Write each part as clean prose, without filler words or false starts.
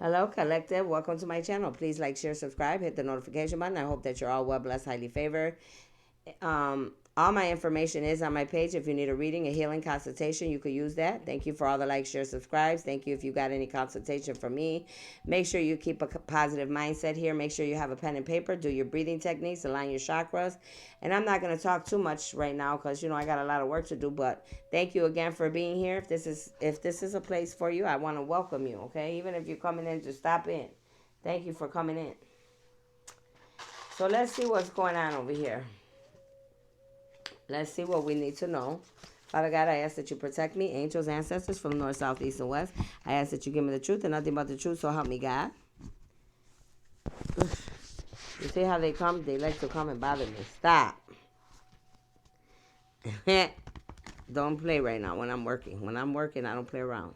Hello, Collective. Welcome to my channel. Please like, share, subscribe, hit the notification button. I hope that you're all well blessed, highly favored. All my information is on my page. If you need a reading, a healing consultation, you could use that. Thank you for all the likes, share, subscribes. Thank you if you got any consultation from me. Make sure you keep a positive mindset here. Make sure you have a pen and paper. Do your breathing techniques. Align your chakras. And I'm not going to talk too much right now because I got a lot of work to do. But thank you again for being here. If this is a place for you, I want to welcome you. Okay, even if you're coming in to stop in. Thank you for coming in. So let's see what's going on over here. Let's see what we need to know. Father God, I ask that you protect me, angels, ancestors from north, south, east, and west. I ask that you give me the truth and nothing but the truth, so help me God. You see how they come? They like to come and bother me. Stop. Don't play right now when I'm working. When I'm working, I don't play around.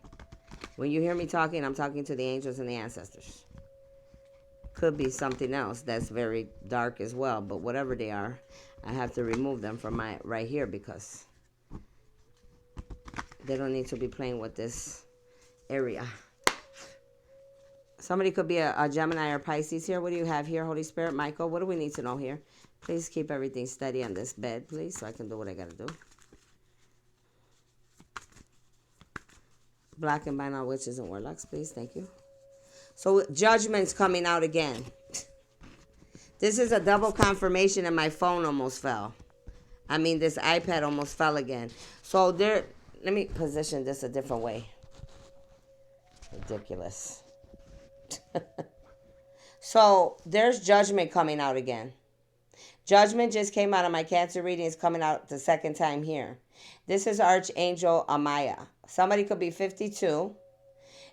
When you hear me talking, I'm talking to the angels and the ancestors. Could be something else that's very dark as well, but whatever they are, I have to remove them from my right here because they don't need to be playing with this area. Somebody could be a Gemini or Pisces here. What do you have here, Holy Spirit? Michael, what do we need to know here? Please keep everything steady on this bed, please, so I can do what I got to do. Black and bind all witches and warlocks, please. Thank you. So judgment's coming out again. This is a double confirmation and my phone almost fell. This iPad almost fell again. So let me position this a different way. Ridiculous. So there's judgment coming out again. Judgment just came out of my Cancer reading. It's coming out the second time here. This is Archangel Amaya. Somebody could be 52.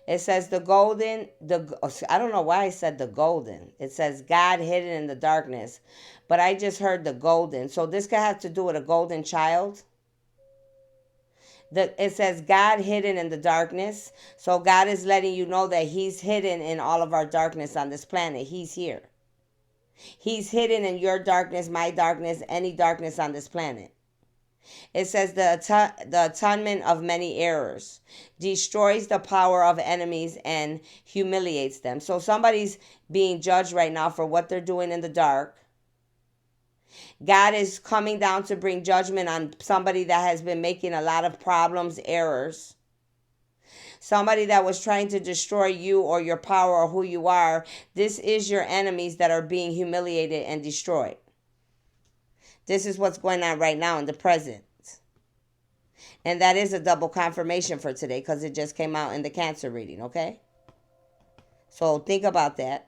It says I don't know why I said the golden. It says God hidden in the darkness. But I just heard the golden. So this could have to do with a golden child. It says God hidden in the darkness. So God is letting you know that he's hidden in all of our darkness on this planet. He's here. He's hidden in your darkness, my darkness, any darkness on this planet. It says the atonement of many errors destroys the power of enemies and humiliates them. So somebody's being judged right now for what they're doing in the dark. God is coming down to bring judgment on somebody that has been making a lot of problems, errors. Somebody that was trying to destroy you or your power or who you are. This is your enemies that are being humiliated and destroyed. This is what's going on right now in the present. And that is a double confirmation for today because it just came out in the Cancer reading, okay? So think about that.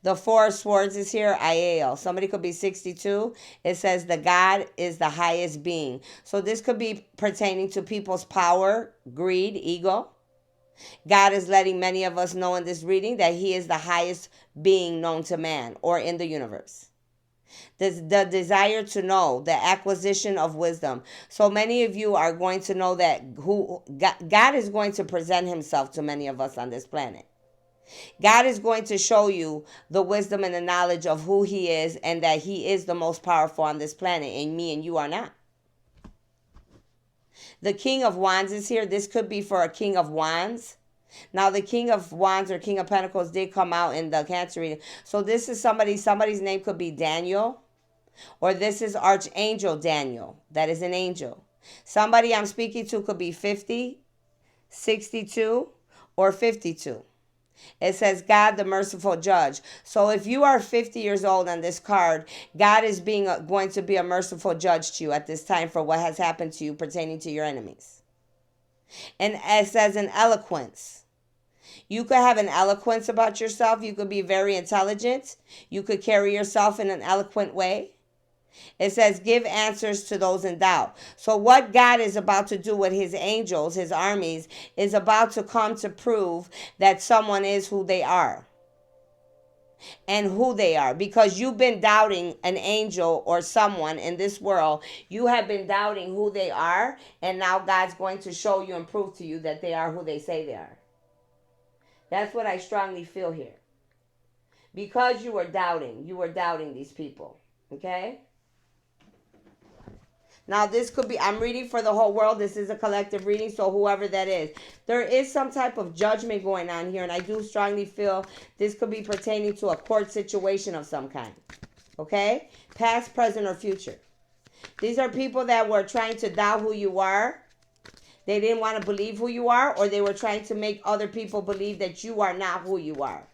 The Four of Swords is here, Aiel. Somebody could be 62. It says the God is the highest being. So this could be pertaining to people's power, greed, ego. God is letting many of us know in this reading that he is the highest being known to man or in the universe. The desire to know, the acquisition of wisdom. So many of you are going to know that God is going to present himself to many of us on this planet. God is going to show you the wisdom and the knowledge of who he is and that he is the most powerful on this planet and me and you are not. The King of Wands is here. This could be for a King of Wands. Now, the King of Wands or King of Pentacles did come out in the Cancer reading. So this is somebody's name could be Daniel. Or this is Archangel Daniel. That is an angel. Somebody I'm speaking to could be 50, 62, or 52. It says God the merciful judge. So if you are 50 years old on this card, God is going to be a merciful judge to you at this time for what has happened to you pertaining to your enemies. And it says an eloquence. You could have an eloquence about yourself. You could be very intelligent. You could carry yourself in an eloquent way. It says, give answers to those in doubt. So what God is about to do with his angels, his armies, is about to come to prove that someone is who they are. And who they are. Because you've been doubting an angel or someone in this world. You have been doubting who they are. And now God's going to show you and prove to you that they are who they say they are. That's what I strongly feel here. Because you were doubting these people. Okay? Now, this could be, I'm reading for the whole world. This is a collective reading, so whoever that is. There is some type of judgment going on here, and I do strongly feel this could be pertaining to a court situation of some kind. Okay? Past, present, or future. These are people that were trying to doubt who you are. They didn't want to believe who you are, or they were trying to make other people believe that you are not who you are.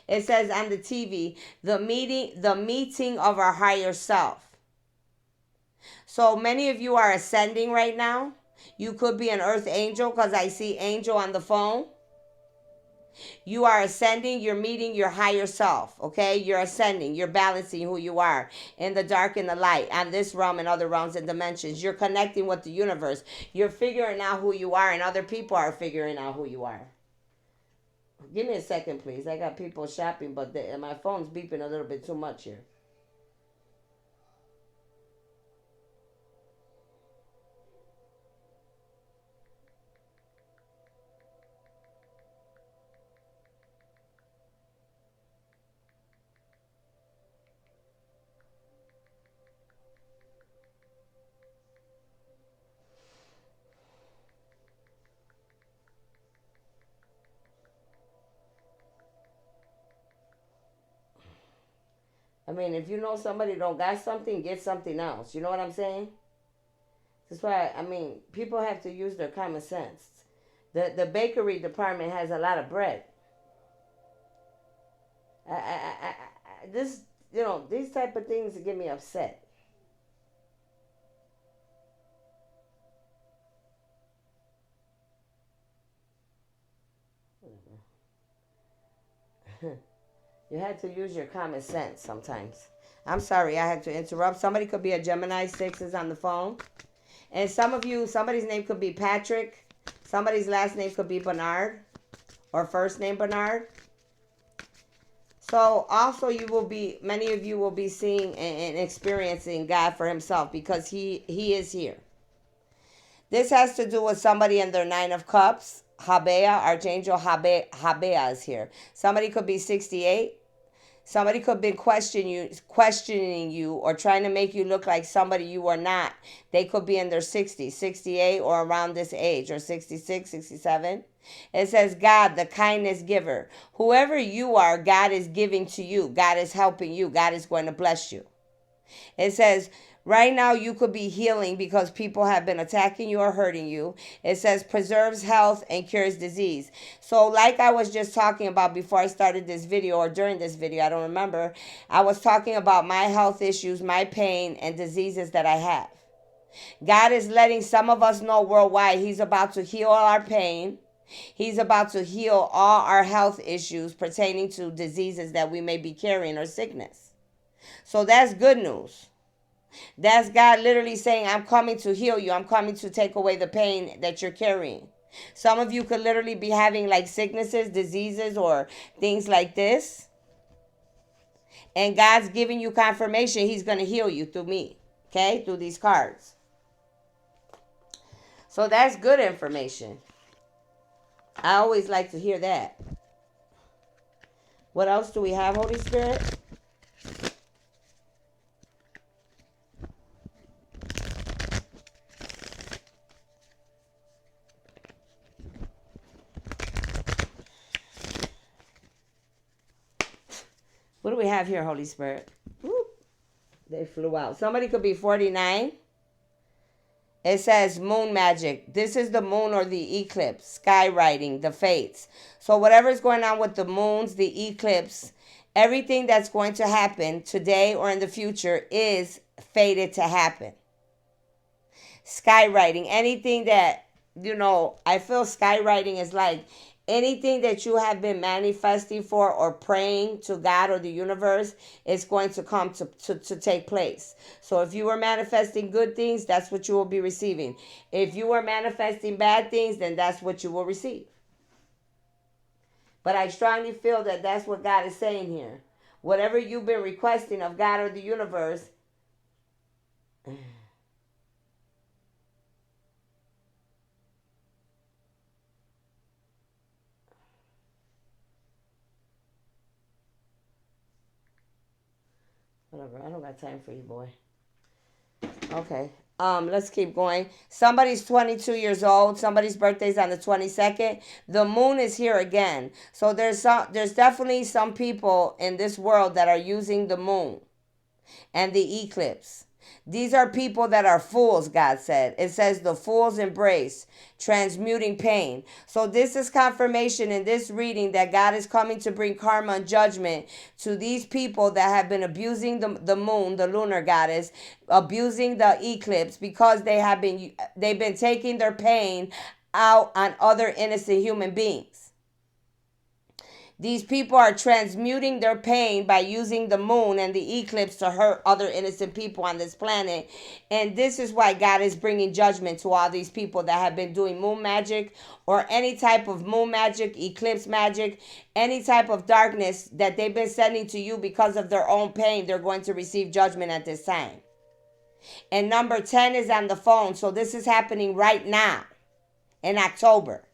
It says on the TV, the meeting of our higher self. So many of you are ascending right now. You could be an earth angel because I see angel on the phone. You are ascending. You're meeting your higher self. Okay. You're ascending. You're balancing who you are in the dark and the light, on this realm and other realms and dimensions. You're connecting with the universe. You're figuring out who you are, and other people are figuring out who you are. Give me a second, please. I got people shopping, but my phone's beeping a little bit too much here. I mean, if you know somebody don't got something, get something else. You know what I'm saying? That's why, I mean, people have to use their common sense. The bakery department has a lot of bread. This, these type of things get me upset. You had to use your common sense sometimes. I'm sorry, I had to interrupt. Somebody could be a Gemini 6 is on the phone. And some of you, somebody's name could be Patrick. Somebody's last name could be Bernard. Or first name Bernard. So also many of you will be seeing and experiencing God for himself, because he is here. This has to do with somebody in their 9 of Cups. Habea, Archangel Habea is here. Somebody could be 68. Somebody could have been questioning you or trying to make you look like somebody you are not. They could be in their 60s, 68, or around this age, or 66, 67. It says God, the kindness giver. Whoever you are, God is giving to you. God is helping you. God is going to bless you. It says right now you could be healing because people have been attacking you or hurting you. It says preserves health and cures disease. So like I was just talking about before I started this video, or during this video, I don't remember. I was talking about my health issues, my pain, and diseases that I have. God is letting some of us know worldwide he's about to heal all our pain. He's about to heal all our health issues pertaining to diseases that we may be carrying or sickness. So that's good news. That's God literally saying, I'm coming to heal you. I'm coming to take away the pain that you're carrying. Some of you could literally be having like sicknesses, diseases, or things like this. And God's giving you confirmation he's going to heal you through me. Okay? Through these cards. So that's good information. I always like to hear that. What else do we have, Holy Spirit? What do we have here, Holy Spirit? Whoop. They flew out. Somebody could be 49. It says moon magic. This is the moon or the eclipse. Skywriting, the fates. So whatever's going on with the moons, the eclipse, everything that's going to happen today or in the future is fated to happen. Skywriting, anything that, I feel skywriting is like anything that you have been manifesting for or praying to God or the universe is going to come to take place. So if you were manifesting good things, that's what you will be receiving. If you were manifesting bad things, then that's what you will receive. But I strongly feel that that's what God is saying here. Whatever you've been requesting of God or the universe, whatever. I don't got time for you, boy. Okay. Let's keep going. Somebody's 22 years old. Somebody's birthday's on the 22nd. The moon is here again. So there's definitely some people in this world that are using the moon and the eclipse. These are people that are fools, God said. It says the fool's embrace, transmuting pain. So this is confirmation in this reading that God is coming to bring karma and judgment to these people that have been abusing the moon, the lunar goddess, abusing the eclipse, because they've been taking their pain out on other innocent human beings. These people are transmuting their pain by using the moon and the eclipse to hurt other innocent people on this planet. And this is why God is bringing judgment to all these people that have been doing moon magic or any type of moon magic, eclipse magic, any type of darkness that they've been sending to you because of their own pain. They're going to receive judgment at this time. And number 10 is on the phone. So this is happening right now in October.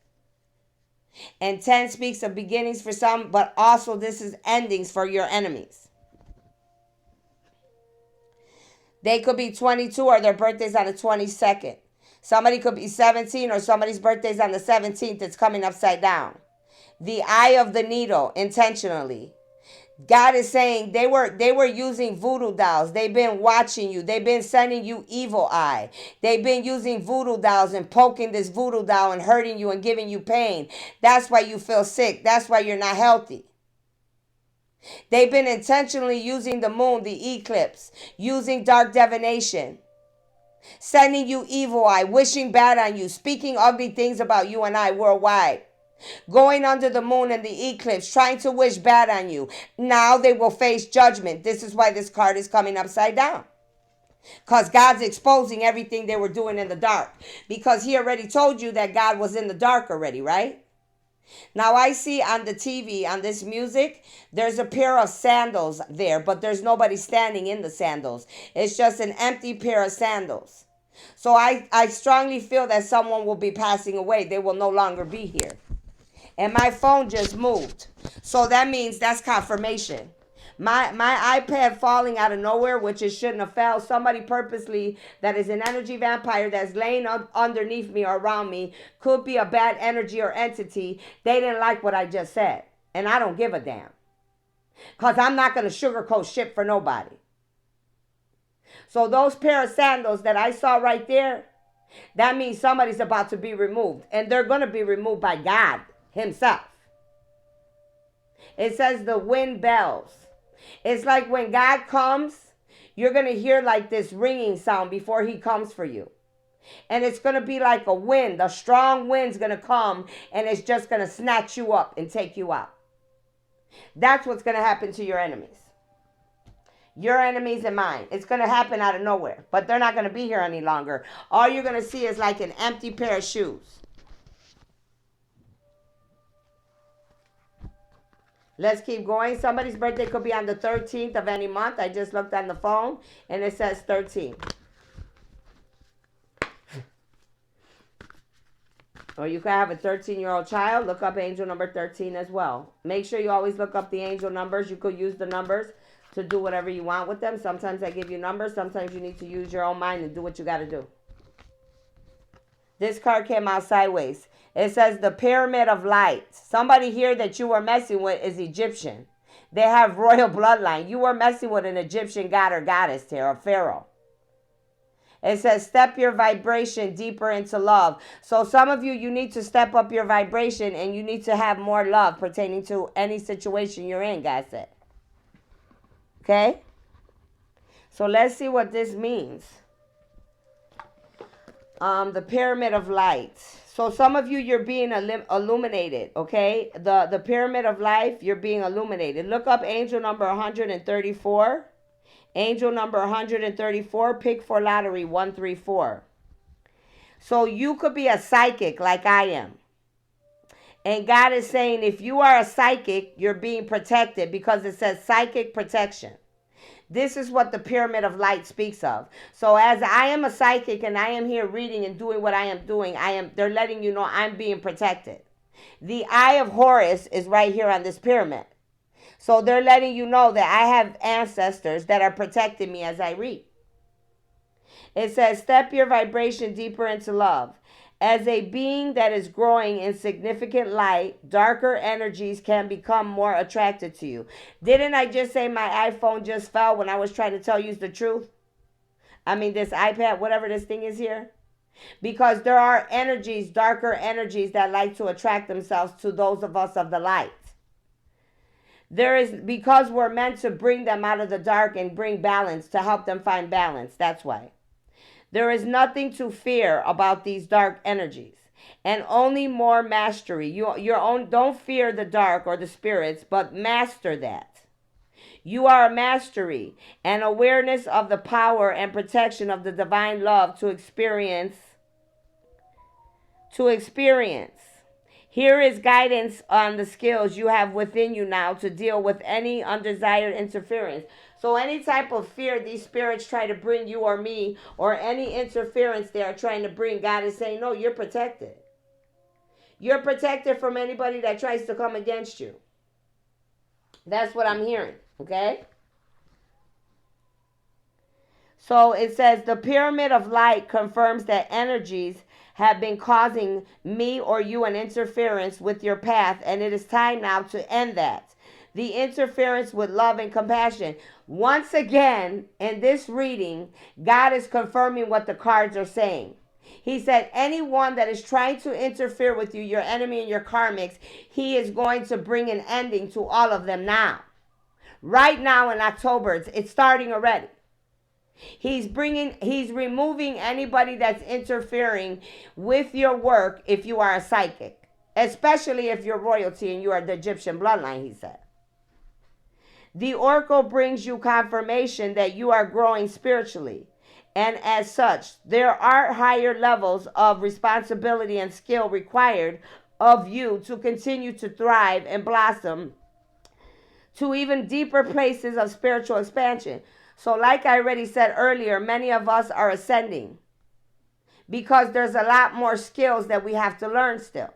And 10 speaks of beginnings for some, but also this is endings for your enemies. They could be 22 or their birthday's on the 22nd. Somebody could be 17 or somebody's birthday's on the 17th. It's coming upside down. The eye of the needle, intentionally. God is saying they were using voodoo dolls. They've been watching you. They've been sending you evil eye. They've been using voodoo dolls and poking this voodoo doll and hurting you and giving you pain. That's why you feel sick. That's why you're not healthy. They've been intentionally using the moon, the eclipse, using dark divination, sending you evil eye, wishing bad on you, speaking ugly things about you and I worldwide. Going under the moon and the eclipse, trying to wish bad on you. Now they will face judgment. This is why this card is coming upside down. Because God's exposing everything they were doing in the dark. Because he already told you that God was in the dark already, right? Now I see on the TV, on this music, there's a pair of sandals there, but there's nobody standing in the sandals. It's just an empty pair of sandals. So I strongly feel that someone will be passing away. They will no longer be here. And my phone just moved. So that means that's confirmation. My iPad falling out of nowhere, which it shouldn't have fell. Somebody purposely that is an energy vampire that's laying underneath me or around me, could be a bad energy or entity. They didn't like what I just said. And I don't give a damn. Because I'm not going to sugarcoat shit for nobody. So those pair of sandals that I saw right there, that means somebody's about to be removed. And they're going to be removed by God himself. It says the wind bells. It's like when God comes, you're going to hear like this ringing sound before he comes for you. And it's going to be like a wind. A strong wind's going to come and it's just going to snatch you up and take you out. That's what's going to happen to your enemies. Your enemies and mine. It's going to happen out of nowhere. But they're not going to be here any longer. All you're going to see is like an empty pair of shoes. Let's keep going. Somebody's birthday could be on the 13th of any month. I just looked on the phone and it says 13. Or you could have a 13-year-old child. Look up angel number 13 as well. Make sure you always look up the angel numbers. You could use the numbers to do whatever you want with them. Sometimes I give you numbers. Sometimes you need to use your own mind and do what you got to do. This card came out sideways. It says the Pyramid of Light. Somebody here that you were messing with is Egyptian. They have royal bloodline. You were messing with an Egyptian god or goddess here, a pharaoh. It says step your vibration deeper into love. So some of you, you need to step up your vibration and you need to have more love pertaining to any situation you're in, God said. Okay? So let's see what this means. The Pyramid of Light. So some of you, you're being illuminated, okay? The Pyramid of Life, you're being illuminated. Look up angel number 134. Angel number 134, pick for lottery 134. So you could be a psychic like I am. And God is saying if you are a psychic, you're being protected because it says psychic protection. This is what the Pyramid of Light speaks of. So as I am a psychic and I am here reading and doing what I am doing, they're letting you know I'm being protected. The Eye of Horus is right here on this pyramid. So they're letting you know that I have ancestors that are protecting me as I read. It says, step your vibration deeper into love. As a being that is growing in significant light, darker energies can become more attracted to you. Didn't I just say my iPhone just fell when I was trying to tell you the truth? I mean, this iPad, whatever this thing is here. Because there are energies, darker energies that like to attract themselves to those of us of the light. There is, because we're meant to bring them out of the dark and bring balance, to help them find balance. That's why. There is nothing to fear about these dark energies, and only more mastery. Your own, don't fear the dark or the spirits, but master that. You are a mastery and awareness of the power and protection of the divine love to experience. Here is guidance on the skills you have within you now to deal with any undesired interference. So any type of fear these spirits try to bring you or me, or any interference they are trying to bring, God is saying, no, you're protected. You're protected from anybody that tries to come against you. That's what I'm hearing, okay? So it says, the pyramid of light confirms that energies have been causing me or you an interference with your path, and it is time now to end that. The interference with love and compassion. Once again, in this reading, God is confirming what the cards are saying. He said, anyone that is trying to interfere with you, your enemy and your karmics, he is going to bring an ending to all of them now. Right now in October, it's starting already. He's removing anybody that's interfering with your work if you are a psychic, especially if you're royalty and you are the Egyptian bloodline, he said. The oracle brings you confirmation that you are growing spiritually, and as such, there are higher levels of responsibility and skill required of you to continue to thrive and blossom to even deeper places of spiritual expansion. So like I already said earlier, many of us are ascending because there's a lot more skills that we have to learn still.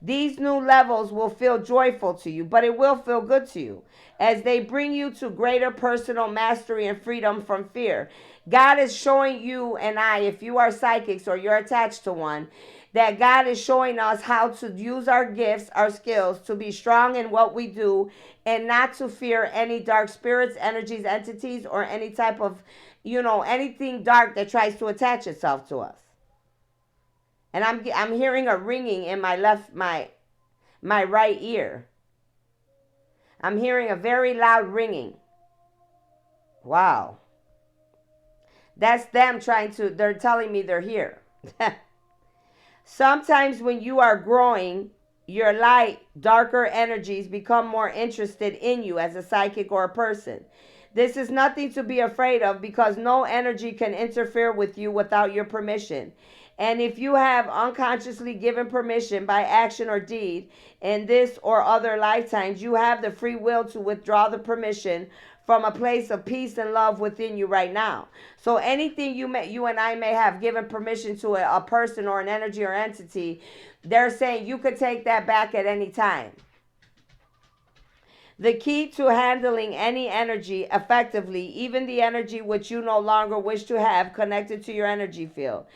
These new levels will feel joyful to you, but it will feel good to you as they bring you to greater personal mastery and freedom from fear. God is showing you and I, if you are psychics or you're attached to one, that God is showing us how to use our gifts, our skills, to be strong in what we do and not to fear any dark spirits, energies, entities, or any type of, anything dark that tries to attach itself to us. And I'm hearing a ringing in my right ear. I'm hearing a very loud ringing. Wow. That's them they're telling me they're here. Sometimes when you are growing, your light, darker energies become more interested in you as a psychic or a person. This is nothing to be afraid of because no energy can interfere with you without your permission. And if you have unconsciously given permission by action or deed in this or other lifetimes, you have the free will to withdraw the permission from a place of peace and love within you right now. So anything you and I may have given permission to a person or an energy or entity, they're saying you could take that back at any time. The key to handling any energy effectively, even the energy which you no longer wish to have connected to your energy field,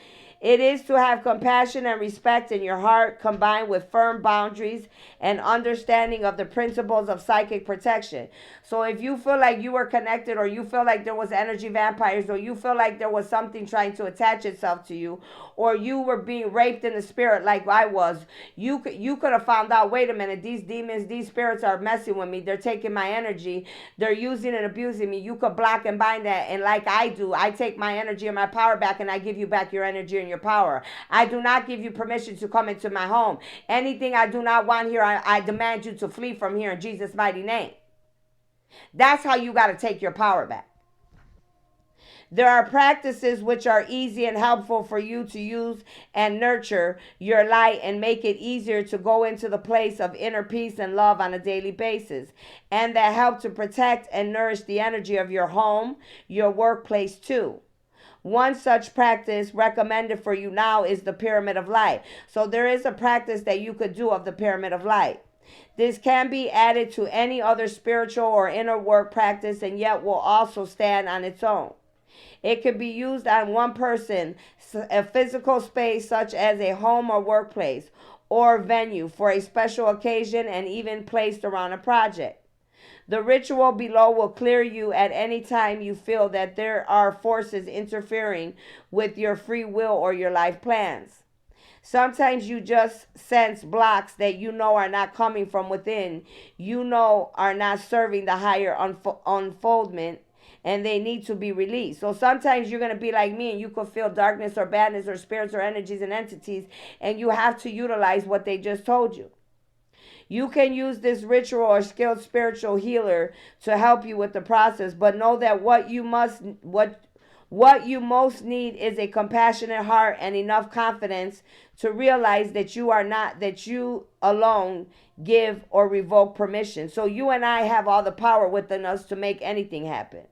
it is to have compassion and respect in your heart, combined with firm boundaries and understanding of the principles of psychic protection. So if you feel like you were connected, or you feel like there was energy vampires, or you feel like there was something trying to attach itself to you, or you were being raped in the spirit like I was, you could have found out, wait a minute, these demons, these spirits are messing with me. They're taking my energy. They're using and abusing me. You could block and bind that. And like I do, I take my energy and my power back, and I give you back your energy and your power. I do not give you permission to come into my home. Anything I do not want here, I demand you to flee from here in Jesus' mighty name. That's how you got to take your power back. There are practices which are easy and helpful for you to use and nurture your light and make it easier to go into the place of inner peace and love on a daily basis, and that help to protect and nourish the energy of your home, your workplace too. One such practice recommended for you now is the pyramid of light. So there is a practice that you could do of the pyramid of light. This can be added to any other spiritual or inner work practice, and yet will also stand on its own. It could be used on one person, a physical space such as a home or workplace, or venue for a special occasion, and even placed around a project. The ritual below will clear you at any time you feel that there are forces interfering with your free will or your life plans. Sometimes you just sense blocks that you know are not coming from within, you know are not serving the higher unfoldment, and they need to be released. So sometimes you're going to be like me and you could feel darkness or badness or spirits or energies and entities, and you have to utilize what they just told you. You can use this ritual or skilled spiritual healer to help you with the process, but know that what you most need is a compassionate heart and enough confidence to realize that you alone give or revoke permission. So you and I have all the power within us to make anything happen.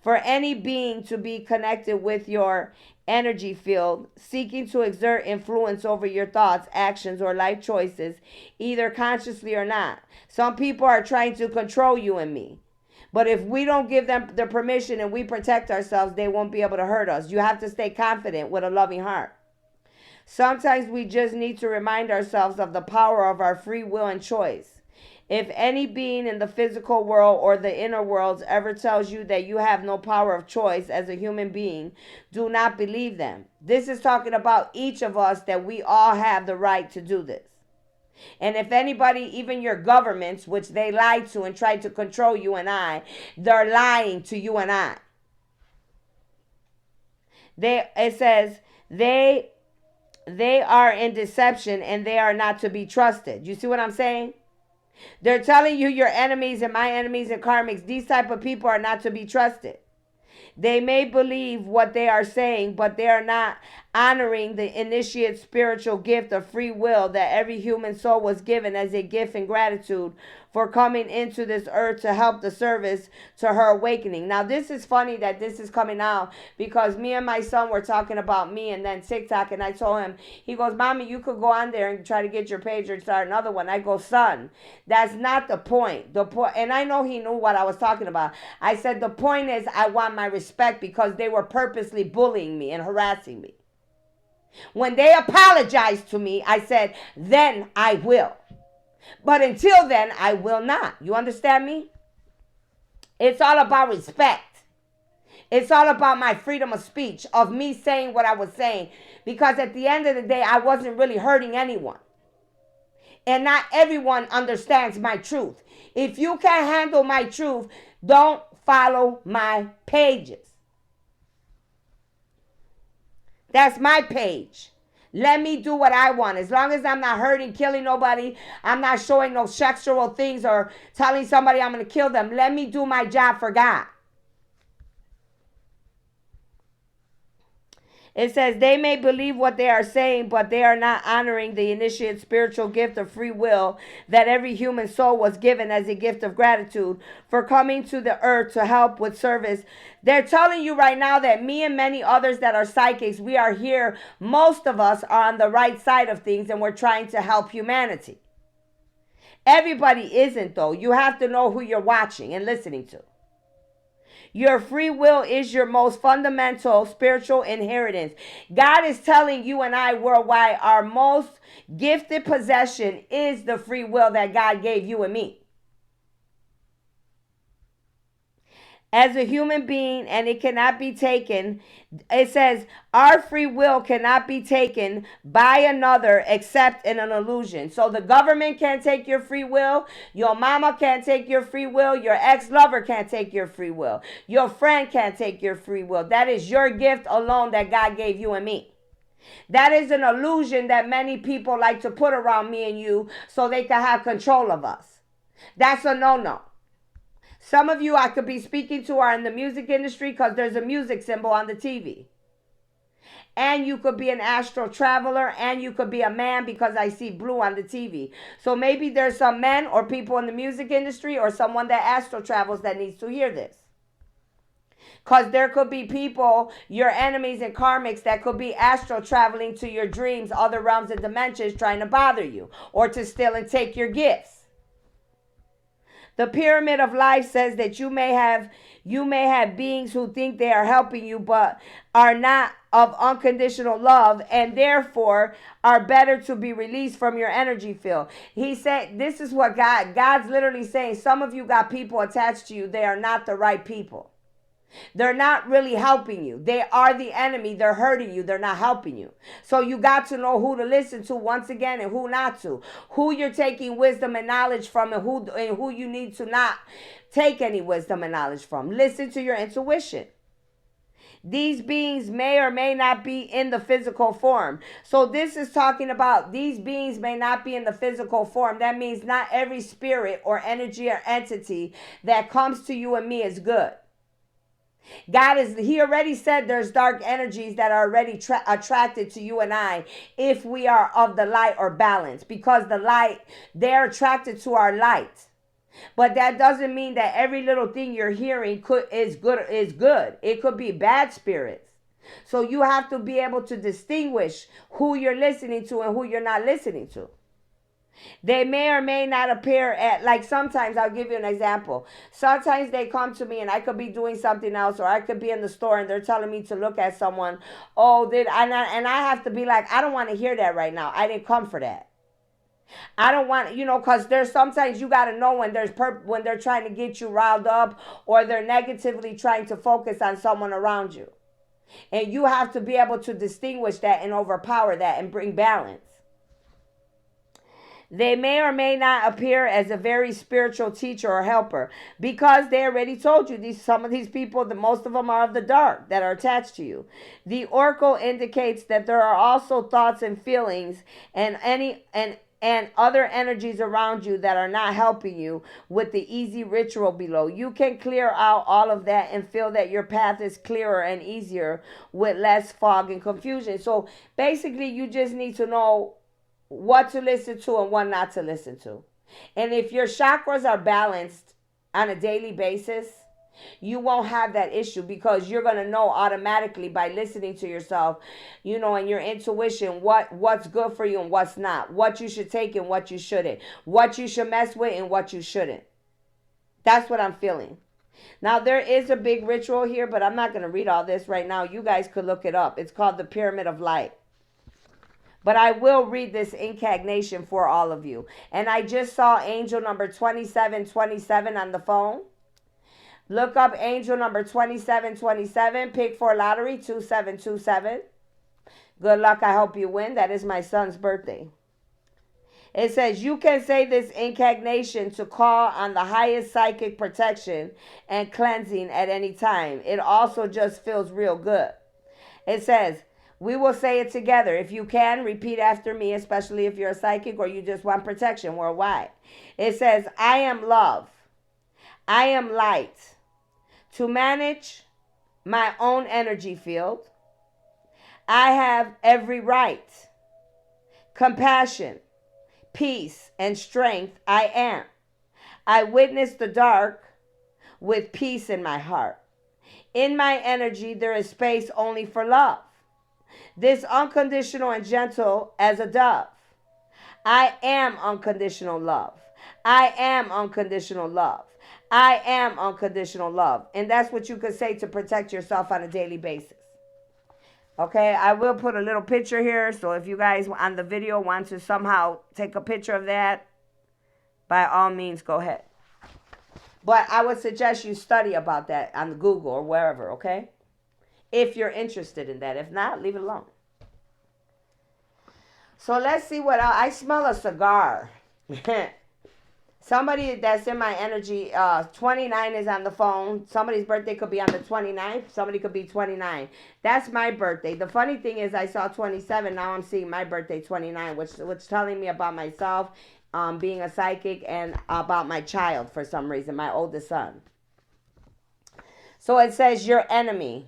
For any being to be connected with your energy field, seeking to exert influence over your thoughts, actions, or life choices, either consciously or not. Some people are trying to control you and me. But if we don't give them the permission and we protect ourselves, they won't be able to hurt us. You have to stay confident with a loving heart. Sometimes we just need to remind ourselves of the power of our free will and choice. If any being in the physical world or the inner worlds ever tells you that you have no power of choice as a human being, do not believe them. This is talking about each of us, that we all have the right to do this. And if anybody, even your governments, which they lied to and tried to control you and I, they're lying to you and I. It says they are in deception and they are not to be trusted. You see what I'm saying? They're telling you your enemies and my enemies and karmics, these type of people are not to be trusted. They may believe what they are saying, but they are not honoring the initiate spiritual gift of free will that every human soul was given as a gift in gratitude for coming into this earth to help the service to her awakening. Now, this is funny that this is coming out because me and my son were talking about me and then TikTok, and I told him, he goes, Mommy, you could go on there and try to get your page or start another one. I go, son, that's not the point. The point, and I know he knew what I was talking about. I said, the point is I want my respect because they were purposely bullying me and harassing me. When they apologized to me, I said, then I will. But until then, I will not. You understand me? It's all about respect. It's all about my freedom of speech, of me saying what I was saying. Because at the end of the day, I wasn't really hurting anyone. And not everyone understands my truth. If you can't handle my truth, don't follow my pages. That's my page. Let me do what I want. As long as I'm not hurting, killing nobody, I'm not showing no sexual things or telling somebody I'm going to kill them. Let me do my job for God. It says they may believe what they are saying, but they are not honoring the initiate spiritual gift of free will that every human soul was given as a gift of gratitude for coming to the earth to help with service. They're telling you right now that me and many others that are psychics, we are here. Most of us are on the right side of things and we're trying to help humanity. Everybody isn't, though. You have to know who you're watching and listening to. Your free will is your most fundamental spiritual inheritance. God is telling you and I worldwide, our most gifted possession is the free will that God gave you and me. As a human being, and it cannot be taken. It says our free will cannot be taken by another except in an illusion. So the government can't take your free will. Your mama can't take your free will. Your ex-lover can't take your free will. Your friend can't take your free will. That is your gift alone that God gave you and me. That is an illusion that many people like to put around me and you so they can have control of us. That's a no-no. Some of you I could be speaking to are in the music industry because there's a music symbol on the TV. And you could be an astral traveler, and you could be a man because I see blue on the TV. So maybe there's some men or people in the music industry or someone that astral travels that needs to hear this. Because there could be people, your enemies and karmics, that could be astral traveling to your dreams, other realms and dimensions, trying to bother you or to steal and take your gifts. The pyramid of life says that you may have You may have beings who think they are helping you but are not of unconditional love, and therefore are better to be released from your energy field. He said, this is what God's literally saying. Some of you got people attached to you. They are not the right people. They're not really helping you. They are the enemy. They're hurting you. They're not helping you. So you got to know who to listen to once again and who not to. Who you're taking wisdom and knowledge from, and who you need to not take any wisdom and knowledge from. Listen to your intuition. These beings may or may not be in the physical form. So this is talking about these beings may not be in the physical form. That means not every spirit or energy or entity that comes to you and me is good. He already said there's dark energies that are already attracted to you and I if we are of the light or balance, because the light, they're attracted to our light. But that doesn't mean that every little thing you're hearing is good. It could be bad spirits. So you have to be able to distinguish who you're listening to and who you're not listening to. They may or may not appear at, like sometimes, I'll give you an example. Sometimes they come to me and I could be doing something else, or I could be in the store and they're telling me to look at someone. And I have to be like, I don't want to hear that right now. I didn't come for that. I don't want, because there's sometimes you got to know when when they're trying to get you riled up, or they're negatively trying to focus on someone around you. And you have to be able to distinguish that and overpower that and bring balance. They may or may not appear as a very spiritual teacher or helper, because they already told you some of these people, most of them are of the dark that are attached to you. The oracle indicates that there are also thoughts and feelings and other energies around you that are not helping you with the easy ritual below. You can clear out all of that and feel that your path is clearer and easier with less fog and confusion. So basically, you just need to know what to listen to and what not to listen to. And if your chakras are balanced on a daily basis, you won't have that issue, because you're going to know automatically by listening to yourself, and your intuition, what's good for you and what's not, what you should take and what you shouldn't, what you should mess with and what you shouldn't. That's what I'm feeling. Now, there is a big ritual here, but I'm not going to read all this right now. You guys could look it up. It's called the Pyramid of Light. But I will read this incantation for all of you. And I just saw angel number 2727 on the phone. Look up angel number 2727. Pick for lottery 2727. Good luck. I hope you win. That is my son's birthday. It says you can say this incantation to call on the highest psychic protection and cleansing at any time. It also just feels real good. It says, we will say it together. If you can, repeat after me, especially if you're a psychic or you just want protection worldwide. It says, I am love. I am light. To manage my own energy field, I have every right. Compassion, peace, and strength I am. I witness the dark with peace in my heart. In my energy, there is space only for love. This unconditional and gentle as a dove. I am unconditional love. I am unconditional love. I am unconditional love. And that's what you could say to protect yourself on a daily basis. Okay, I will put a little picture here. So if you guys on the video want to somehow take a picture of that, by all means, go ahead. But I would suggest you study about that on Google or wherever, okay? If you're interested in that. If not, leave it alone. So let's see what else. I smell a cigar. Somebody that's in my energy, 29 is on the phone. Somebody's birthday could be on the 29th. Somebody could be 29. That's my birthday. The funny thing is I saw 27. Now I'm seeing my birthday, 29, which telling me about myself, being a psychic, and about my child for some reason, my oldest son. So it says your enemy.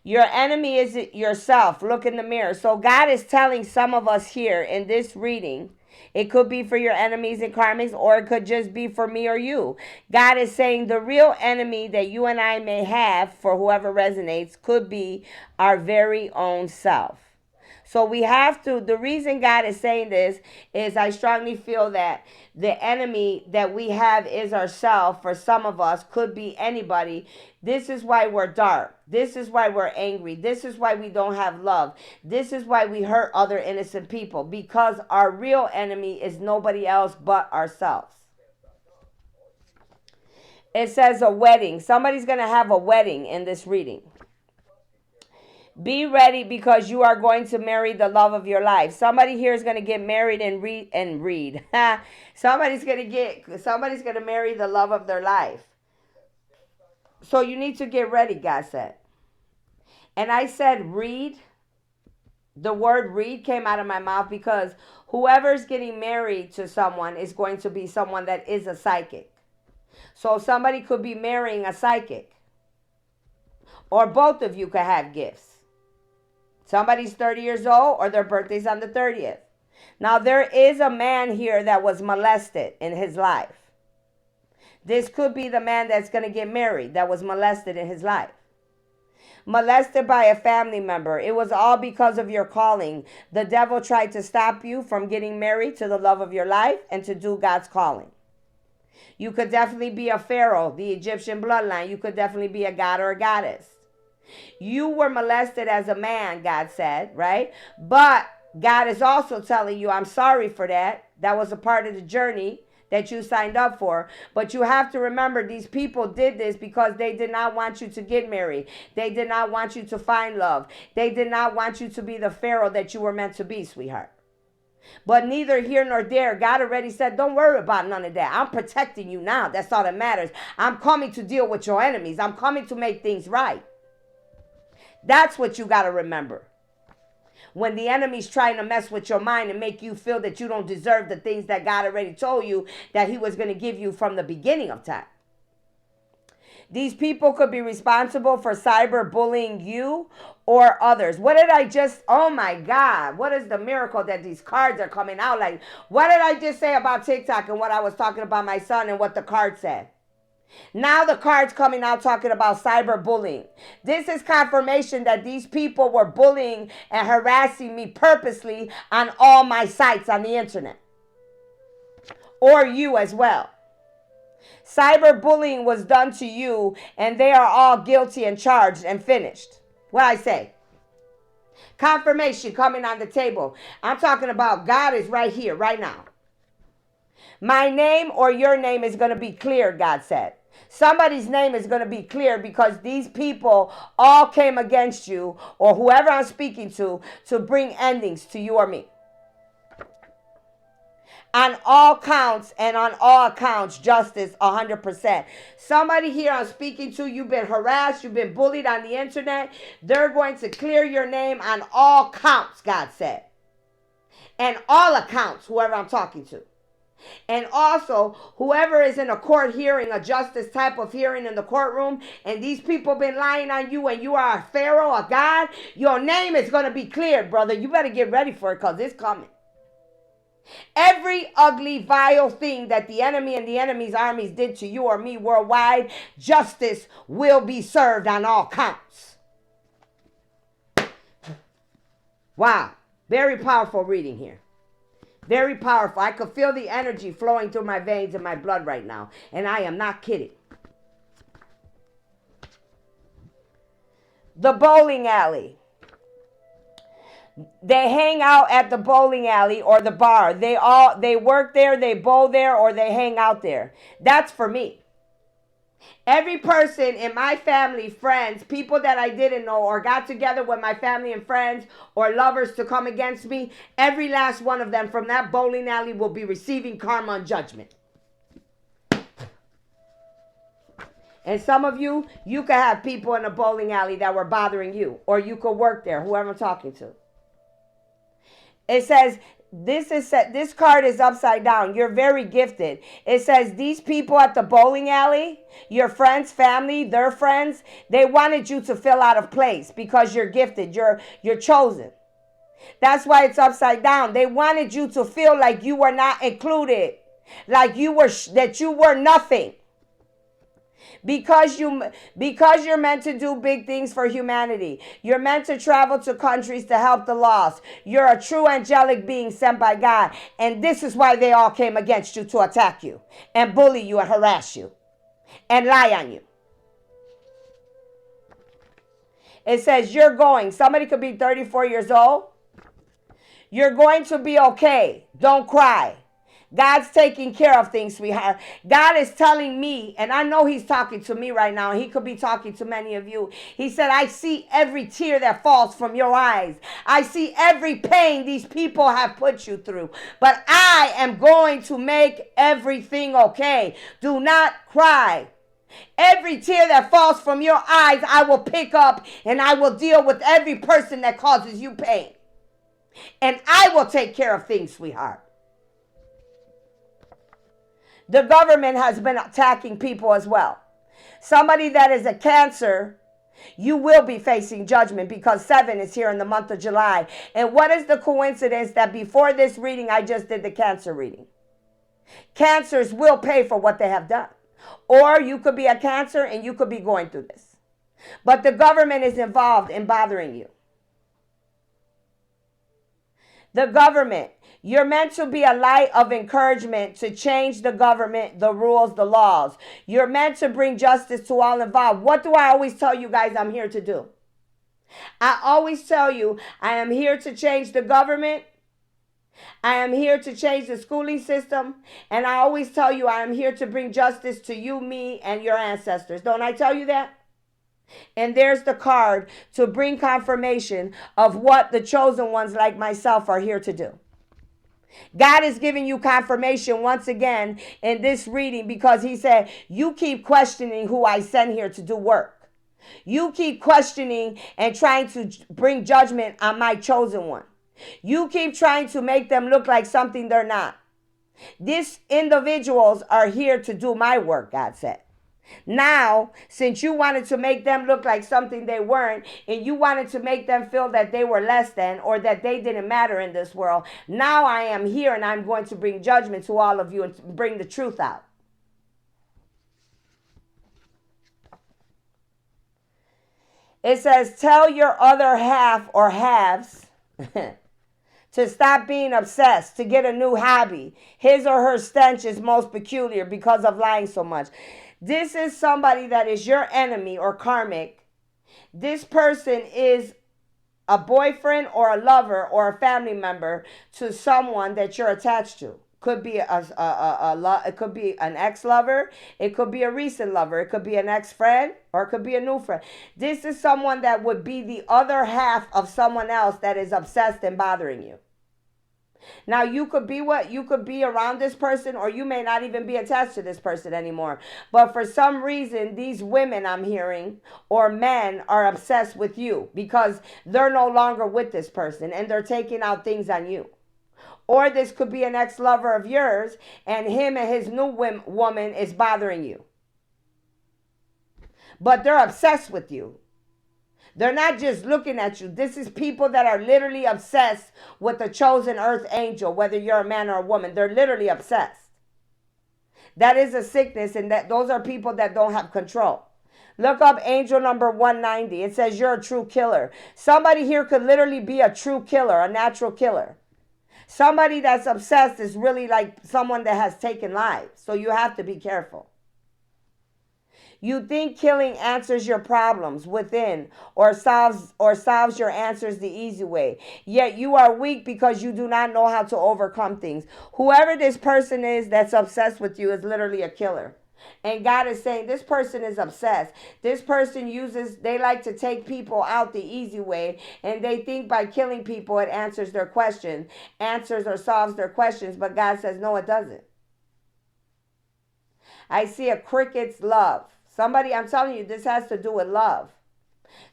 Your enemy is yourself. Look in the mirror. So God is telling some of us here in this reading, it could be for your enemies and karmics, or it could just be for me or you. God is saying the real enemy that you and I may have, for whoever resonates, could be our very own self. So we have to, the reason God is saying this is I strongly feel that the enemy that we have is ourselves. For some of us, could be anybody. This is why we're dark. This is why we're angry. This is why we don't have love. This is why we hurt other innocent people, because our real enemy is nobody else but ourselves. It says a wedding. Somebody's going to have a wedding in this reading. Be ready because you are going to marry the love of your life. Somebody here is going to get married and read. Somebody's going to marry the love of their life. So you need to get ready, God said. And I said read. The word read came out of my mouth because whoever's getting married to someone is going to be someone that is a psychic. So somebody could be marrying a psychic. Or both of you could have gifts. Somebody's 30 years old or their birthday's on the 30th. Now, there is a man here that was molested in his life. This could be the man that's going to get married that was molested in his life. Molested by a family member. It was all because of your calling. The devil tried to stop you from getting married to the love of your life and to do God's calling. You could definitely be a pharaoh, the Egyptian bloodline. You could definitely be a god or a goddess. You were molested as a man, God said, right? But God is also telling you, I'm sorry for that. That was a part of the journey that you signed up for. But you have to remember, these people did this because they did not want you to get married. They did not want you to find love. They did not want you to be the pharaoh that you were meant to be, sweetheart. But neither here nor there. God already said, don't worry about none of that. I'm protecting you now. That's all that matters. I'm coming to deal with your enemies. I'm coming to make things right. That's what you got to remember. When the enemy's trying to mess with your mind and make you feel that you don't deserve the things that God already told you that he was going to give you from the beginning of time. These people could be responsible for cyberbullying you or others. What did I just, oh my God, what is the miracle that these cards are coming out like? What did I just say about TikTok and what I was talking about my son and what the card said? Now the card's coming out talking about cyberbullying. This is confirmation that these people were bullying and harassing me purposely on all my sites on the internet. Or you as well. Cyberbullying was done to you and they are all guilty and charged and finished. What I say? Confirmation coming on the table. I'm talking about God is right here, right now. My name or your name is going to be clear, God said. Somebody's name is going to be clear because these people all came against you or whoever I'm speaking to bring endings to you or me. On all counts and on all accounts, justice 100%. Somebody here I'm speaking to, you've been harassed, you've been bullied on the internet. They're going to clear your name on all counts, God said. And all accounts, whoever I'm talking to. And also, whoever is in a court hearing, a justice type of hearing in the courtroom, and these people been lying on you and you are a pharaoh, a god, your name is going to be cleared, brother. You better get ready for it because it's coming. Every ugly, vile thing that the enemy and the enemy's armies did to you or me worldwide, justice will be served on all counts. Wow. Very powerful reading here. Very powerful. I could feel the energy flowing through my veins and my blood right now. And I am not kidding. The bowling alley. They hang out at the bowling alley or the bar. They work there, they bowl there, or they hang out there. That's for me. Every person in my family, friends, people that I didn't know or got together with my family and friends or lovers to come against me, every last one of them from that bowling alley will be receiving karma and judgment. And some of you, you could have people in a bowling alley that were bothering you, or you could work there, whoever I'm talking to. It says, this card is upside down. You're very gifted. It says these people at the bowling alley, your friends, family, their friends, they wanted you to feel out of place because you're gifted. You're chosen. That's why it's upside down. They wanted you to feel like you were not included, like you were nothing. Because you're meant to do big things for humanity. You're meant to travel to countries to help the lost. You're a true angelic being sent by God. And this is why they all came against you, to attack you and bully you and harass you and lie on you. It says you're going. Somebody could be 34 years old. You're going to be okay. Don't cry. God's taking care of things, sweetheart. God is telling me, and I know he's talking to me right now, and he could be talking to many of you. He said, I see every tear that falls from your eyes. I see every pain these people have put you through. But I am going to make everything okay. Do not cry. Every tear that falls from your eyes, I will pick up, and I will deal with every person that causes you pain. And I will take care of things, sweetheart. The government has been attacking people as well. Somebody that is a Cancer, you will be facing judgment because 7 is here in the month of July. And what is the coincidence that before this reading, I just did the Cancer reading? Cancers will pay for what they have done. Or you could be a Cancer and you could be going through this. But the government is involved in bothering you. The government. You're meant to be a light of encouragement to change the government, the rules, the laws. You're meant to bring justice to all involved. What do I always tell you guys I'm here to do? I always tell you I am here to change the government. I am here to change the schooling system. And I always tell you I am here to bring justice to you, me, and your ancestors. Don't I tell you that? And there's the card to bring confirmation of what the chosen ones like myself are here to do. God is giving you confirmation once again in this reading because he said, you keep questioning who I sent here to do work. You keep questioning and trying to bring judgment on my chosen one. You keep trying to make them look like something they're not. These individuals are here to do my work, God said. Now, since you wanted to make them look like something they weren't, and you wanted to make them feel that they were less than or that they didn't matter in this world, now I am here and I'm going to bring judgment to all of you and bring the truth out. It says, tell your other half or halves to stop being obsessed, to get a new hobby. His or her stench is most peculiar because of lying so much. This is somebody that is your enemy or karmic. This person is a boyfriend or a lover or a family member to someone that you're attached to. Could be it could be an ex-lover. It could be a recent lover. It could be an ex-friend, or it could be a new friend. This is someone that would be the other half of someone else that is obsessed and bothering you. Now, you could be around this person, or you may not even be attached to this person anymore. But for some reason, these women I'm hearing, or men, are obsessed with you because they're no longer with this person and they're taking out things on you. Or this could be an ex-lover of yours and him and his new woman is bothering you. But they're obsessed with you. They're not just looking at you. This is people that are literally obsessed with the chosen earth angel, whether you're a man or a woman. They're literally obsessed. That is a sickness, and that those are people that don't have control. Look up angel number 190. It says you're a true killer. Somebody here could literally be a true killer, a natural killer. Somebody that's obsessed is really like someone that has taken lives. So you have to be careful. You think killing answers your problems within or solves your answers the easy way. Yet you are weak because you do not know how to overcome things. Whoever this person is that's obsessed with you is literally a killer. And God is saying this person is obsessed. This person they like to take people out the easy way. And they think by killing people it answers their questions, answers or solves their questions. But God says, no, it doesn't. I see a cricket's love. Somebody, I'm telling you, this has to do with love.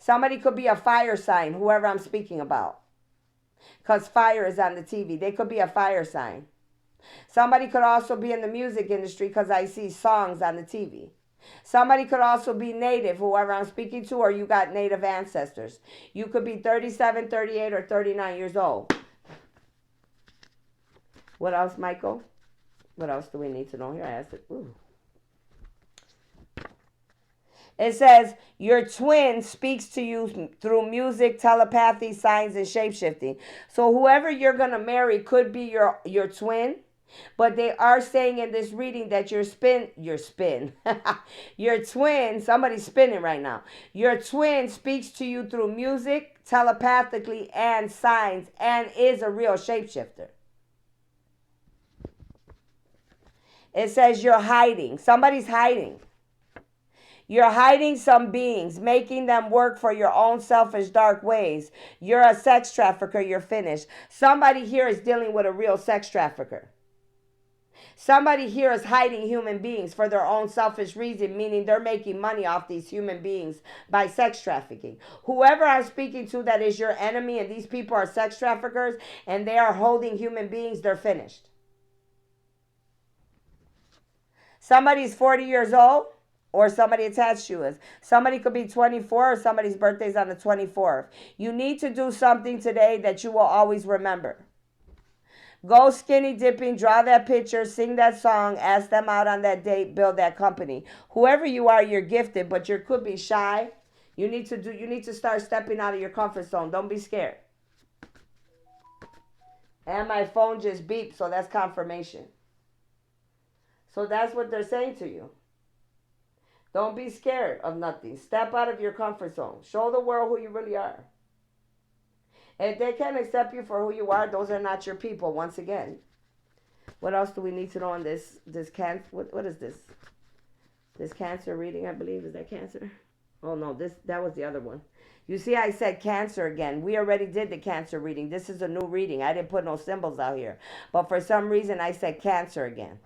Somebody could be a fire sign, whoever I'm speaking about. Because fire is on the TV. They could be a fire sign. Somebody could also be in the music industry because I see songs on the TV. Somebody could also be native, whoever I'm speaking to, or you got native ancestors. You could be 37, 38, or 39 years old. What else, Michael? What else do we need to know here? I asked it. Ooh. It says your twin speaks to you through music, telepathy, signs, and shapeshifting. So whoever you're gonna marry could be your twin, but they are saying in this reading that your twin, somebody's spinning right now. Your twin speaks to you through music, telepathically, and signs, and is a real shapeshifter. It says you're hiding. Somebody's hiding. You're hiding some beings, making them work for your own selfish dark ways. You're a sex trafficker. You're finished. Somebody here is dealing with a real sex trafficker. Somebody here is hiding human beings for their own selfish reason, meaning they're making money off these human beings by sex trafficking. Whoever I'm speaking to that is your enemy and these people are sex traffickers and they are holding human beings, they're finished. Somebody's 40 years old or somebody attached to you is. Somebody could be 24 or somebody's birthday's on the 24th. You need to do something today that you will always remember. Go skinny dipping, draw that picture, sing that song, ask them out on that date, build that company. Whoever you are, you're gifted, but you could be shy. You need to start stepping out of your comfort zone. Don't be scared. And my phone just beeped, so that's confirmation. So that's what they're saying to you. Don't be scared of nothing. Step out of your comfort zone. Show the world who you really are. If they can't accept you for who you are, those are not your people, once again. What else do we need to know on this cancer? What is this? This cancer reading, I believe. Is that cancer? Oh, no, that was the other one. You see, I said cancer again. We already did the cancer reading. This is a new reading. I didn't put no symbols out here. But for some reason, I said cancer again.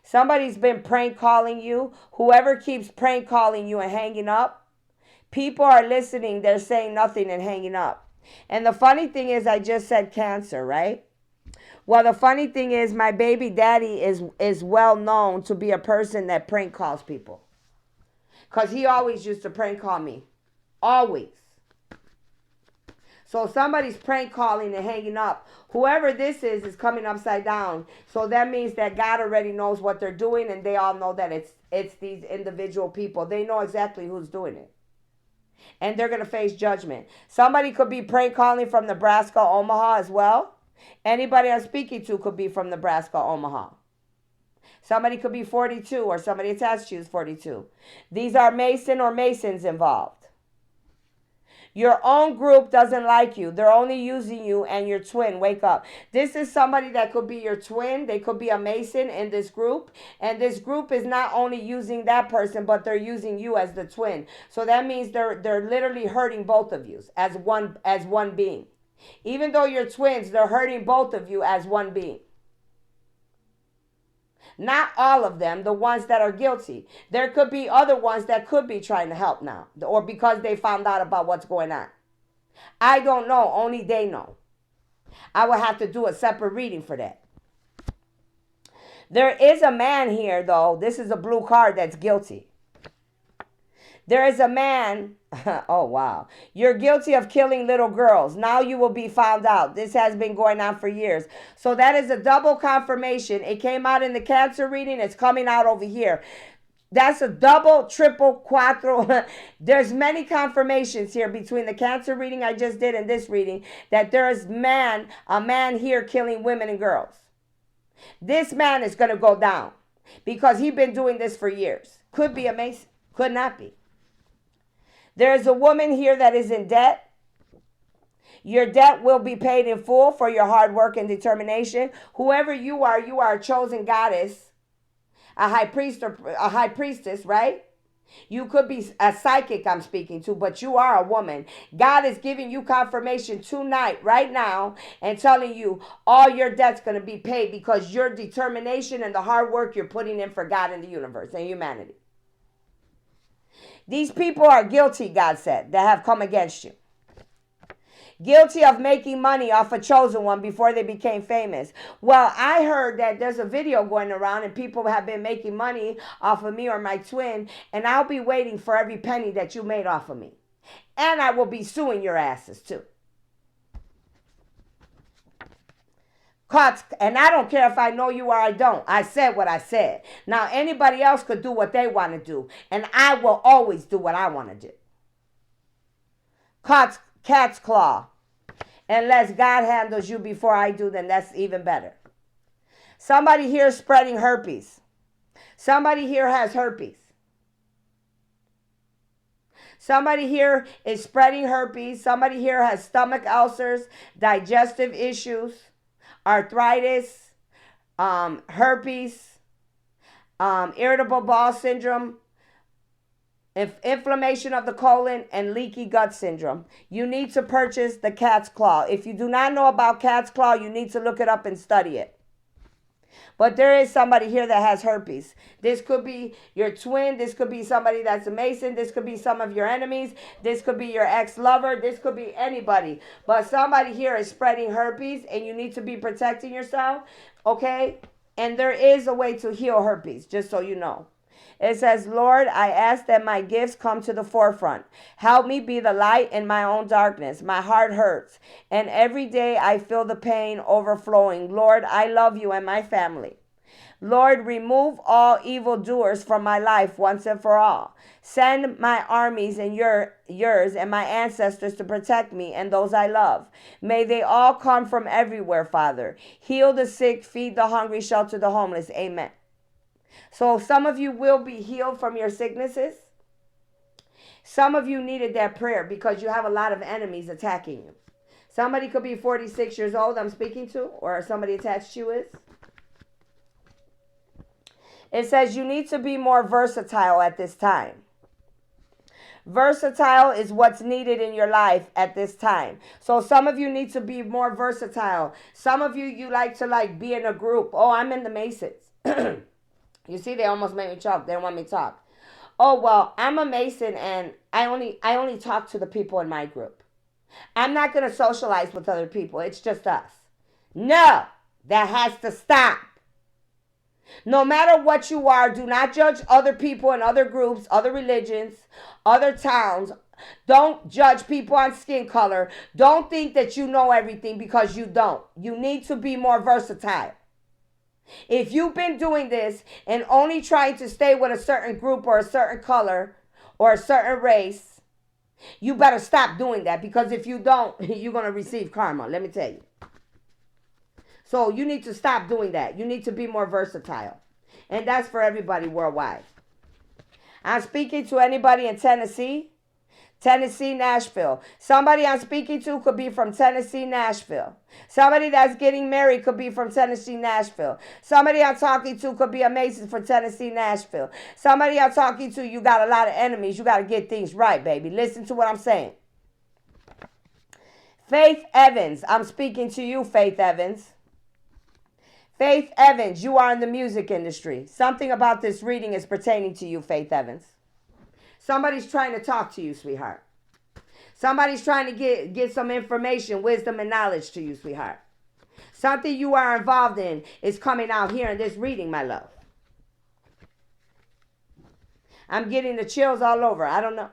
Somebody's been prank calling you. Whoever keeps prank calling you and hanging up, people are listening. They're saying nothing and hanging up. And the funny thing is, I just said cancer, right? Well, the funny thing is, my baby daddy is well known to be a person that prank calls people. Because he always used to prank call me. Always. So somebody's prank calling and hanging up. Whoever this is coming upside down. So that means that God already knows what they're doing, and they all know that it's these individual people. They know exactly who's doing it. And they're going to face judgment. Somebody could be prank calling from Nebraska, Omaha as well. Anybody I'm speaking to could be from Nebraska, Omaha. Somebody could be 42 or somebody attached to you is 42. These are Mason or Masons involved. Your own group doesn't like you. They're only using you and your twin. Wake up. This is somebody that could be your twin. They could be a Mason in this group. And this group is not only using that person, but they're using you as the twin. So that means they're literally hurting both of you as one being. Even though you're twins, they're hurting both of you as one being. Not all of them, the ones that are guilty. There could be other ones that could be trying to help now, or because they found out about what's going on. I don't know, only they know. I will have to do a separate reading for that. There is a man here, though. This is a blue card that's guilty. There is a man, oh wow, you're guilty of killing little girls. Now you will be found out. This has been going on for years. So that is a double confirmation. It came out in the cancer reading. It's coming out over here. That's a double, triple, quadro. There's many confirmations here between the cancer reading I just did and this reading that there is a man here killing women and girls. This man is going to go down because he's been doing this for years. Could be a Mason, could not be. There is a woman here that is in debt. Your debt will be paid in full for your hard work and determination. Whoever you are a chosen goddess, a high priest or a high priestess, right? You could be a psychic I'm speaking to, but you are a woman. God is giving you confirmation tonight, right now, and telling you all your debt's going to be paid because your determination and the hard work you're putting in for God and the universe and humanity. These people are guilty, God said, that have come against you. Guilty of making money off a chosen one before they became famous. Well, I heard that there's a video going around and people have been making money off of me or my twin, and I'll be waiting for every penny that you made off of me. And I will be suing your asses too. And I don't care if I know you or I don't. I said what I said. Now, anybody else could do what they want to do, and I will always do what I want to do. Cat's claw. Unless God handles you before I do, then that's even better. Somebody here is spreading herpes. Somebody here has herpes. Somebody here is spreading herpes. Somebody here has stomach ulcers, digestive issues, arthritis, herpes, irritable bowel syndrome, inflammation of the colon, and leaky gut syndrome. You need to purchase the cat's claw. If you do not know about cat's claw, you need to look it up and study it. But there is somebody here that has herpes. This could be your twin. This could be somebody that's a Mason. This could be some of your enemies. This could be your ex-lover. This could be anybody. But somebody here is spreading herpes, and you need to be protecting yourself, okay? And there is a way to heal herpes, just so you know. It says, Lord, I ask that my gifts come to the forefront. Help me be the light in my own darkness. My heart hurts, and every day I feel the pain overflowing. Lord, I love you and my family. Lord, remove all evildoers from my life once and for all. Send my armies and yours and my ancestors to protect me and those I love. May they all come from everywhere, Father. Heal the sick, feed the hungry, shelter the homeless. Amen. So some of you will be healed from your sicknesses. Some of you needed that prayer because you have a lot of enemies attacking you. Somebody could be 46 years old I'm speaking to, or somebody attached to you is. It says you need to be more versatile at this time. Versatile is what's needed in your life at this time. So some of you need to be more versatile. Some of you like to be in a group. Oh, I'm in the Masons. You see, they almost made me talk. They don't want me to talk. Oh, well, I'm a Mason and I only talk to the people in my group. I'm not going to socialize with other people. It's just us. No, that has to stop. No matter what you are, do not judge other people in other groups, other religions, other towns. Don't judge people on skin color. Don't think that you know everything because you don't. You need to be more versatile. If you've been doing this and only trying to stay with a certain group or a certain color or a certain race, you better stop doing that, because if you don't, you're going to receive karma. Let me tell you. So you need to stop doing that. You need to be more versatile. And that's for everybody worldwide. I'm speaking to anybody in Tennessee, Nashville. Somebody I'm speaking to could be from Tennessee, Nashville. Somebody that's getting married could be from Tennessee, Nashville. Somebody I'm talking to could be a Mason from Tennessee, Nashville. Somebody I'm talking to, you got a lot of enemies. You got to get things right, baby. Listen to what I'm saying. Faith Evans. I'm speaking to you, Faith Evans. Faith Evans, you are in the music industry. Something about this reading is pertaining to you, Faith Evans. Somebody's trying to talk to you, sweetheart. Somebody's trying to get some information, wisdom, and knowledge to you, sweetheart. Something you are involved in is coming out here in this reading, my love. I'm getting the chills all over. I don't know.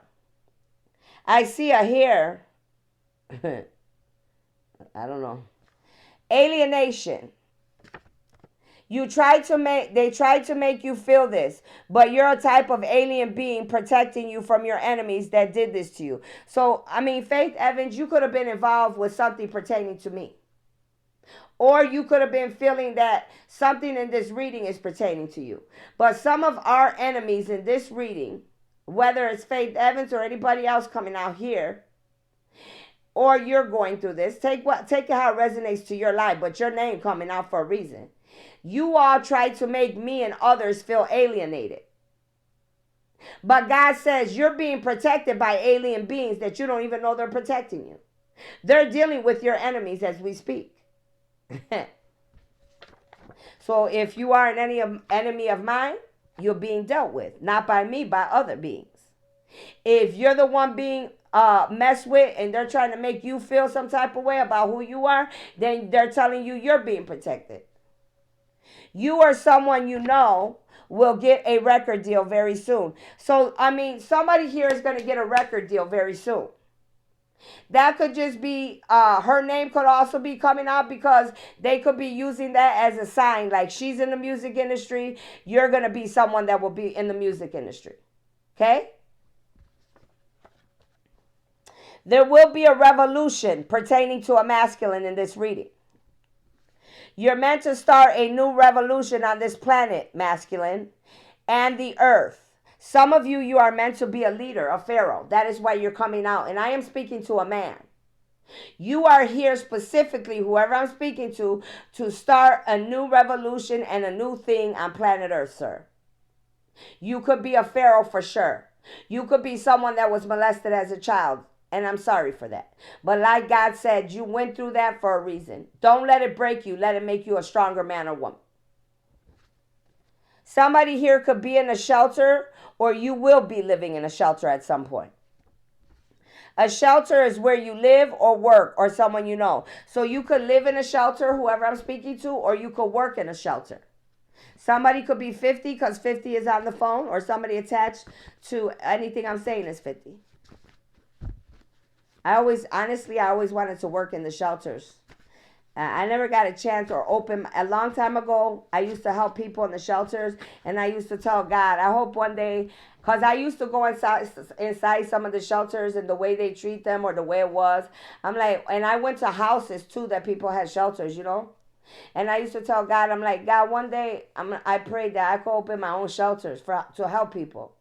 I see a hair. I don't know. Alienation. They tried to make you feel this, but you're a type of alien being protecting you from your enemies that did this to you. So, Faith Evans, you could have been involved with something pertaining to me. Or you could have been feeling that something in this reading is pertaining to you. But some of our enemies in this reading, whether it's Faith Evans or anybody else coming out here, or you're going through this, take it how it resonates to your life, but your name coming out for a reason. You all try to make me and others feel alienated. But God says you're being protected by alien beings that you don't even know they're protecting you. They're dealing with your enemies as we speak. So if you are an enemy of mine, you're being dealt with. Not by me, by other beings. If you're the one being messed with and they're trying to make you feel some type of way about who you are, then they're telling you you're being protected. You or someone you know will get a record deal very soon. So, somebody here is going to get a record deal very soon. That could just be, her name could also be coming out because they could be using that as a sign. Like she's in the music industry, you're going to be someone that will be in the music industry. Okay? There will be a revolution pertaining to a masculine in this reading. You're meant to start a new revolution on this planet, masculine, and the earth. Some of you, you are meant to be a leader, a pharaoh. That is why you're coming out. And I am speaking to a man. You are here specifically, whoever I'm speaking to start a new revolution and a new thing on planet Earth, sir. You could be a pharaoh for sure. You could be someone that was molested as a child. And I'm sorry for that. But like God said, you went through that for a reason. Don't let it break you. Let it make you a stronger man or woman. Somebody here could be in a shelter, or you will be living in a shelter at some point. A shelter is where you live or work or someone you know. So you could live in a shelter, whoever I'm speaking to, or you could work in a shelter. Somebody could be 50 because 50 is on the phone, or somebody attached to anything I'm saying is 50. I always wanted to work in the shelters. I never got a chance or open. A long time ago, I used to help people in the shelters, and I used to tell God, I hope one day, because I used to go inside some of the shelters and the way they treat them or the way it was. I'm like, and I went to houses too that people had shelters, you know. And I used to tell God, I'm like, God, one day I prayed that I could open my own shelters to help people.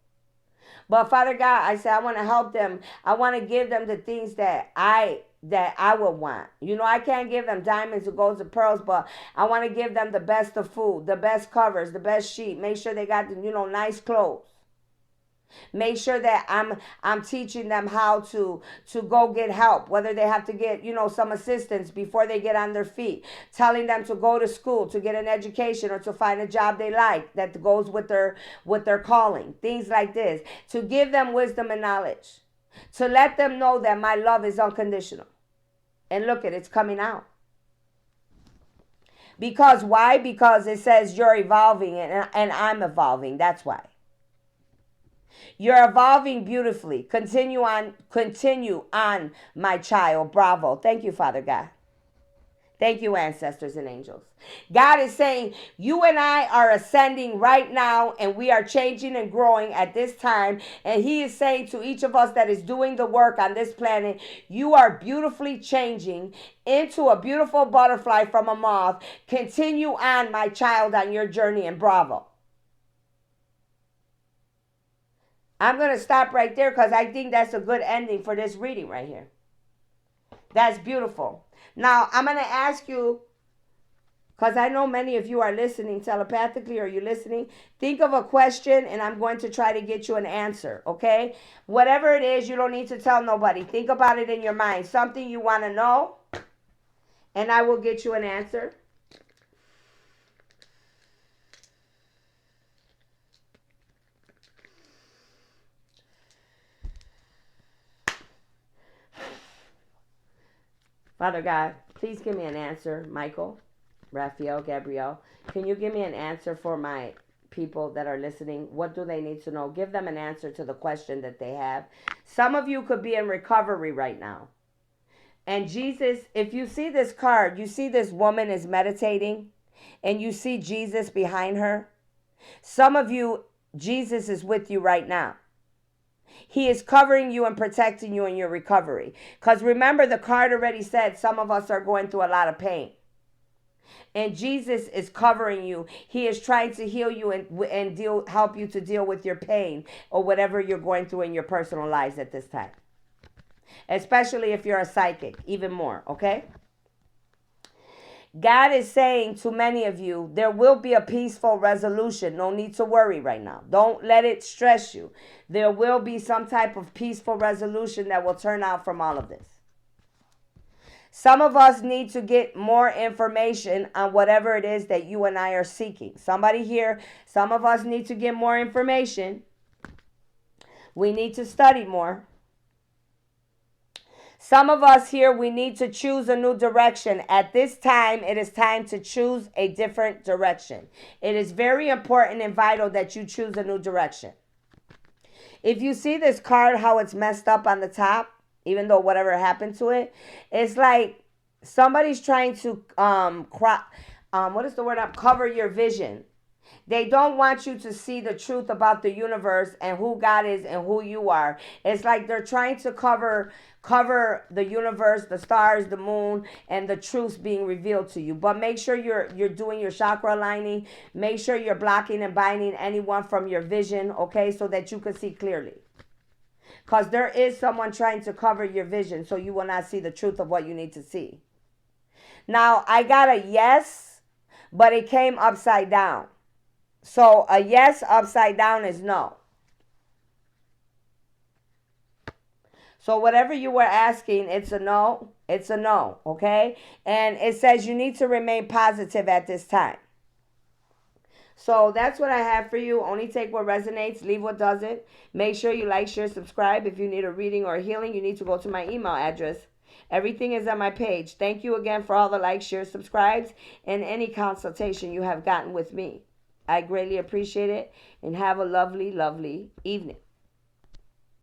But Father God, I said, I want to help them. I want to give them the things that I would want. You know, I can't give them diamonds or golds or pearls, but I want to give them the best of food, the best covers, the best sheet. Make sure they got the, nice clothes. Make sure that I'm teaching them how to go get help, whether they have to get, some assistance before they get on their feet. Telling them to go to school, to get an education, or to find a job they like that goes with their calling. Things like this. To give them wisdom and knowledge. To let them know that my love is unconditional. And look, it's coming out. Because why? Because it says you're evolving and I'm evolving. That's why. You're evolving beautifully. Continue on, my child. Bravo. Thank you, Father God. Thank you, ancestors and angels. God is saying, you and I are ascending right now, and we are changing and growing at this time. And he is saying to each of us that is doing the work on this planet, you are beautifully changing into a beautiful butterfly from a moth. Continue on, my child, on your journey, and bravo. I'm going to stop right there because I think that's a good ending for this reading right here. That's beautiful. Now, I'm going to ask you, because I know many of you are listening telepathically, or you're listening, think of a question and I'm going to try to get you an answer, okay? Whatever it is, you don't need to tell nobody. Think about it in your mind. Something you want to know, and I will get you an answer. Father God, please give me an answer. Michael, Raphael, Gabrielle, can you give me an answer for my people that are listening? What do they need to know? Give them an answer to the question that they have. Some of you could be in recovery right now. And Jesus, if you see this card, you see this woman is meditating, and you see Jesus behind her. Some of you, Jesus is with you right now. He is covering you and protecting you in your recovery. Because remember, the card already said some of us are going through a lot of pain. And Jesus is covering you. He is trying to heal you and help you to deal with your pain or whatever you're going through in your personal lives at this time. Especially if you're a psychic, even more, okay? God is saying to many of you, there will be a peaceful resolution. No need to worry right now. Don't let it stress you. There will be some type of peaceful resolution that will turn out from all of this. Some of us need to get more information on whatever it is that you and I are seeking. Somebody here, some of us need to get more information. We need to study more. Some of us here, we need to choose a new direction. At this time, it is time to choose a different direction. It is very important and vital that you choose a new direction. If you see this card, how it's messed up on the top, even though whatever happened to it. It's like somebody's trying to what is the word? Cover your vision. They don't want you to see the truth about the universe and who God is and who you are. It's like they're trying to cover the universe, the stars, the moon, and the truths being revealed to you. But make sure you're doing your chakra aligning. Make sure you're blocking and binding anyone from your vision, okay, so that you can see clearly. Because there is someone trying to cover your vision so you will not see the truth of what you need to see. Now, I got a yes, but it came upside down. So a yes upside down is no. So whatever you were asking, it's a no. It's a no, okay? And it says you need to remain positive at this time. So that's what I have for you. Only take what resonates, leave what doesn't. Make sure you like, share, subscribe. If you need a reading or a healing, you need to go to my email address. Everything is on my page. Thank you again for all the likes, shares, subscribes, and any consultation you have gotten with me. I greatly appreciate it, and have a lovely, lovely evening.